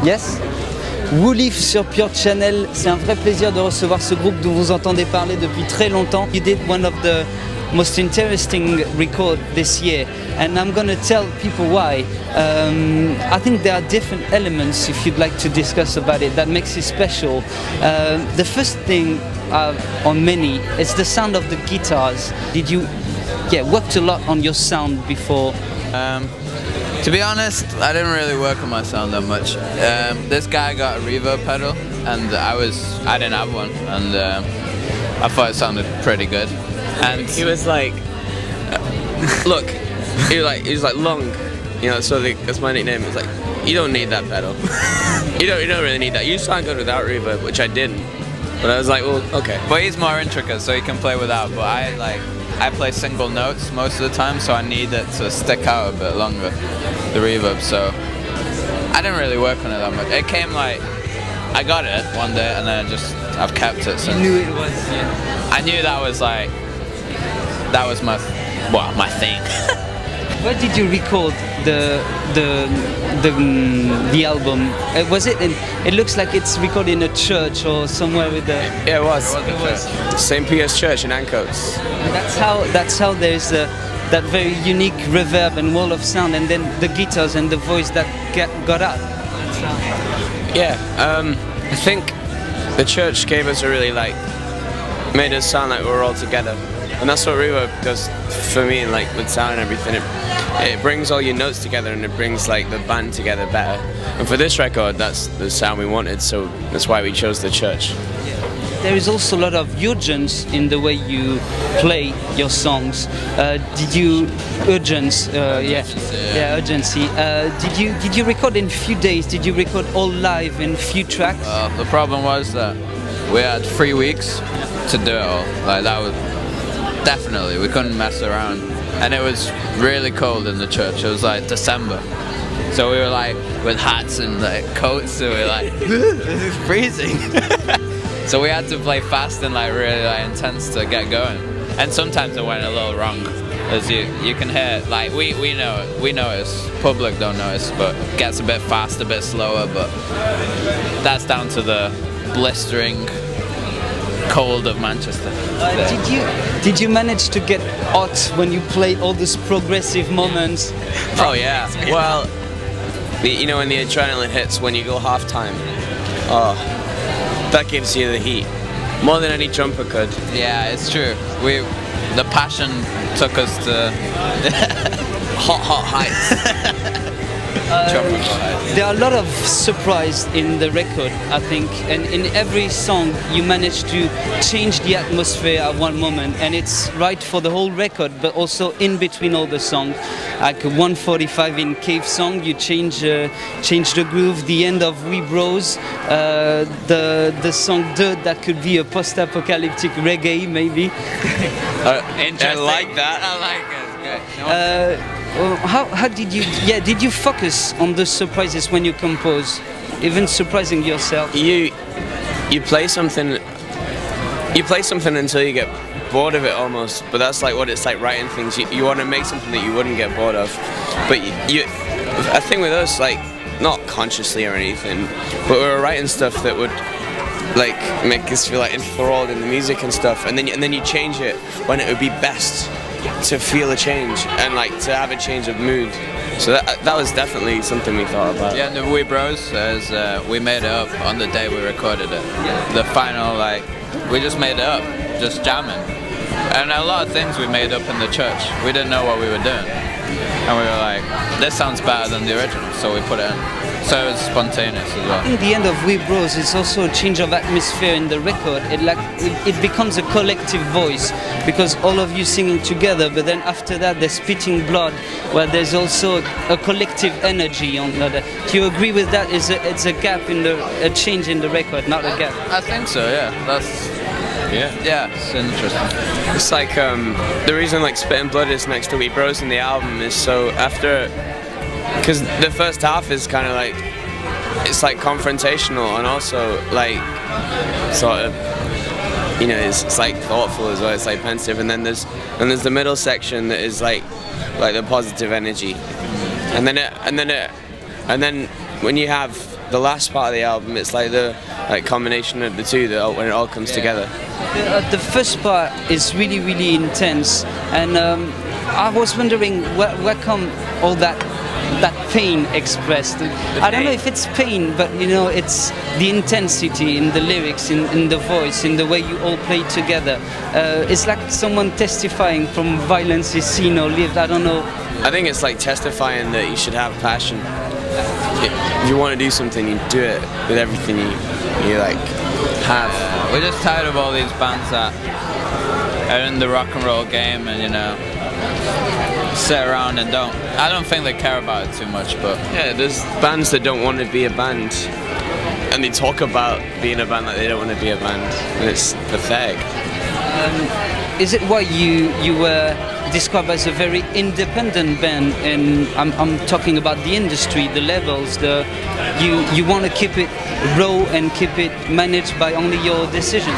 Yes. Woolif sur PUREchannel, c'est un vrai plaisir de recevoir ce groupe dont vous entendez parler depuis très longtemps. You did one of the most interesting record this year, and I'm going to tell people why. I think there are different elements, if you'd like to discuss about it, that makes it special. The first thing on many is the sound of the guitars. Did you worked a lot on your sound before? To be honest, I didn't really work on my sound that much. This guy got a reverb pedal, and I didn't have one, and I thought it sounded pretty good. And he was like, look, he was like long, you know. So that's my nickname. It's like, you don't need that pedal. you don't really need that. You sound good without reverb, which I didn't. But I was like, well, okay. But he's more intricate, so he can play without. But I play single notes most of the time, so I need it to stick out a bit longer, the reverb. So I didn't really work on it that much. It came like, I got it one day, and then I've kept it since. You knew it was, yeah. I knew that was my thing. Where did you record the album? Was it in? It looks like it's recorded in a church or somewhere with the. Yeah, it was. It was. St. Peter's Church in Encore. That's how there's that very unique reverb and wall of sound, and then the guitars and the voice that got out. Yeah, I think the church gave us made us sound like we were all together. And that's what reverb does for me, like with sound and everything. It brings all your notes together, and it brings like the band together better. And for this record, that's the sound we wanted, so that's why we chose the church. There is also a lot of urgence in the way you play your songs. Did you urgency? Urgency. Did you record in few days? Did you record all live in few tracks? The problem was that we had 3 weeks to do it all. Like that was. Definitely, we couldn't mess around, and it was really cold in the church. It was like December, so we were like with hats and like coats, so we were like, this is freezing. So we had to play fast and like really intense to get going, and sometimes it went a little wrong, as you can hear. Like we notice, public don't notice, but it gets a bit fast, a bit slower, but that's down to the blistering cold of Manchester. Did you manage to get hot when you played all these progressive moments? Oh yeah. Well, you know when the adrenaline hits when you go half time. Oh, that gives you the heat more than any jumper could. Yeah, it's true. The passion took us to hot heights. There are a lot of surprise in the record, I think, and in every song you manage to change the atmosphere at one moment, and it's right for the whole record, but also in between all the songs. Like 145 in Cave song, you change the groove. The end of We Bros, the song Dirt, that could be a post-apocalyptic reggae maybe. I like that. I like it. Good. How did you focus on the surprises when you compose, even surprising yourself? You play something until you get bored of it almost, but that's like what it's like writing things. You want to make something that you wouldn't get bored of, but I think with us, like, not consciously or anything, but we were writing stuff that would like make us feel like enthralled in the music and stuff, and then you change it when it would be best to feel a change and like to have a change of mood. So that was definitely something we thought about. Yeah, and the We Bros, we made it up on the day we recorded it. The final, like, we just made it up, just jamming. And a lot of things we made up in the church. We didn't know what we were doing. And we were like, this sounds better than the original, so we put it in. So it was spontaneous as well. In the end of We Bros, it's also a change of atmosphere in the record. It becomes a collective voice, because all of you singing together, but then after that there's Spitting Blood, where there's also a collective energy on that. Do you agree with that? It's a gap in a change in the record, not a gap? I think so, yeah. Yeah, it's interesting. It's like the reason like Spitting Blood is next to We Bros in the album is so because the first half is kind of like, it's like confrontational and also like sort of, you know, it's like thoughtful as well. It's like pensive, and then there's the middle section that is like the positive energy, and then when you have the last part of the album. It's like the combination of the two when it all comes together. The first part is really, really intense, and I was wondering where come all that pain expressed. I don't know if it's pain, but you know, it's the intensity in the lyrics, in the voice, in the way you all play together. It's like someone testifying from violence is seen or lived. I don't know. I think it's like testifying that you should have passion. If you want to do something, you do it with everything you like have. We're just tired of all these bands that are in the rock and roll game and, you know, sit around and I don't think they care about it too much, but yeah, there's bands that don't want to be a band, and they talk about being a band like they don't want to be a band, and it's pathetic. Is it why you were described as a very independent band? And I'm talking about the industry, the levels. You want to keep it raw and keep it managed by only your decision.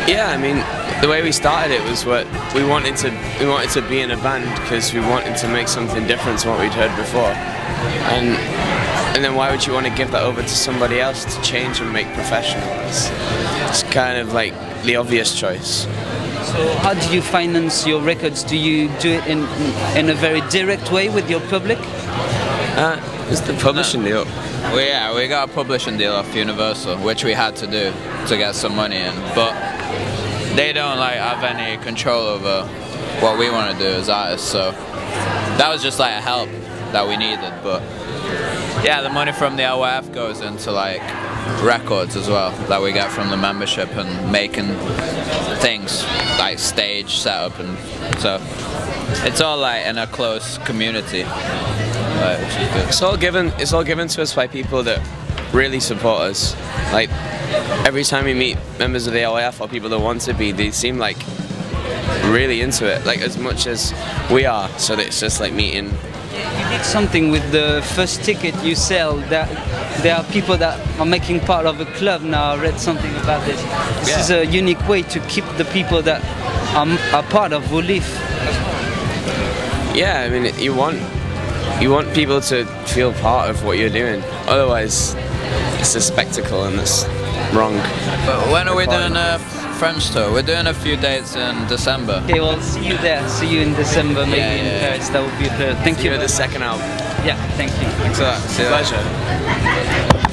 Yeah, I mean, the way we started it was what we wanted to be in a band because we wanted to make something different to what we'd heard before, and then why would you want to give that over to somebody else to change and make professional? It's kind of like the obvious choice. So how do you finance your records? Do you do it in a very direct way with your public? It's the publishing deal. We got a publishing deal off Universal, which we had to do to get some money in, but they don't have any control over what we want to do as artists, so that was just a help that we needed. But yeah, the money from the LYF goes into records as well that we get from the membership and making things like stage setup, and so it's all in a close community, which is good. It's all given to us by people that really support us. Every time we meet members of the LYF or people that want to be, they seem really into it, as much as we are. So that it's just meeting. You did something with the first ticket you sell. That there are people that are making part of a club now. I read something about this. This is a unique way to keep the people that are part of who live. Yeah, I mean, you want people to feel part of what you're doing. Otherwise, it's a spectacle and it's wrong. But when are we doing a French tour? We're doing a few dates in December. Okay, well, see you there. See you in December, maybe in Paris. That would be a pleasure. Thank you. See you at the second album. Yeah, thank you. Thanks a lot. See you later. Pleasure.